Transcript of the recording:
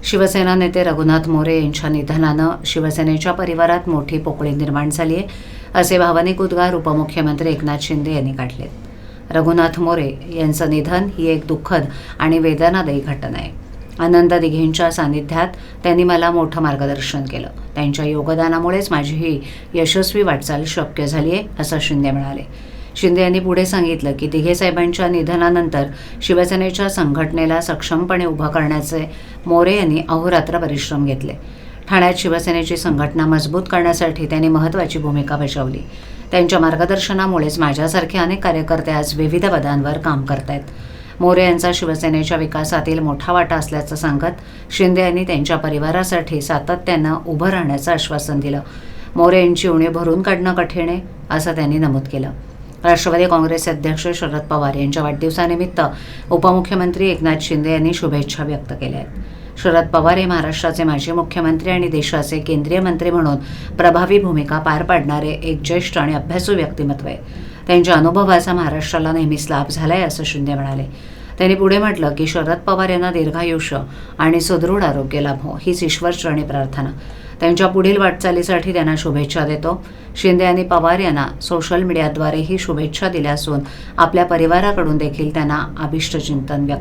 शिवसेना नेते रघुनाथ मोरे यांच्या निधनानं शिवसेनेच्या परिवारात मोठी पोकळी निर्माण झाली आहे, असे भावनिक उद्गार उपमुख्यमंत्री एकनाथ शिंदे यांनी काढलेत. रघुनाथ मोरे यांचं निधन ही एक दुःखद आणि वेदनादायी घटना आहे. आनंद दिघेंच्या सानिध्यात त्यांनी मला मोठं मार्गदर्शन केलं. त्यांच्या योगदानामुळेच माझी ही यशस्वी वाटचाल शक्य झाली आहे, असं शिंदे म्हणाले. शिंदे यांनी पुढे सांगितलं की दिघे साहेबांच्या निधनानंतर शिवसेनेच्या संघटनेला सक्षमपणे उभं करण्याचे मोरे यांनी अहोरात्र परिश्रम घेतले. ठाण्यात शिवसेनेची संघटना मजबूत करण्यासाठी त्यांनी महत्त्वाची भूमिका बजावली. त्यांच्या मार्गदर्शनामुळेच माझ्यासारखे अनेक कार्यकर्ते आज विविध पदांवर काम करत आहेत. मोरे यांचा शिवसेनेच्या विकासातील मोठा वाटा असल्याचं सांगत शिंदे यांनी त्यांच्या परिवारासाठी सातत्यानं उभं राहण्याचं आश्वासन दिलं. मोरे यांची उणीव भरून काढणं कठीण आहे, असं त्यांनी नमूद केलं. राष्ट्रवादी काँग्रेस अध्यक्ष शरद पवार यांच्या वाढदिवसानिमित्त उपमुख्यमंत्री एकनाथ शिंदे यांनी शुभेच्छा व्यक्त केल्या आहेत. शरद पवार हे महाराष्ट्राचे माजी मुख्यमंत्री आणि देशाचे केंद्रीय मंत्री म्हणून प्रभावी भूमिका पार पाडणारे एक ज्येष्ठ आणि अभ्यासू व्यक्तिमत्व आहे. त्यांच्या अनुभवाचा महाराष्ट्राला नेहमीच लाभ झालाय, असं शिंदे म्हणाले. त्यांनी पुढे म्हटलं की शरद पवार यांना दीर्घायुष्य आणि सुदृढ आरोग्य लाभो हीच ईश्वरचरणी प्रार्थना. त्यांच्या पुढील वाटचालीसाठी त्यांना शुभेच्छा देतो. शिंदे यांनी पवार यांना सोशल मीडियाद्वारेही शुभेच्छा दिल्या असून आपल्या परिवाराकडून देखील त्यांना अभिष्टचिंतन व्यक्त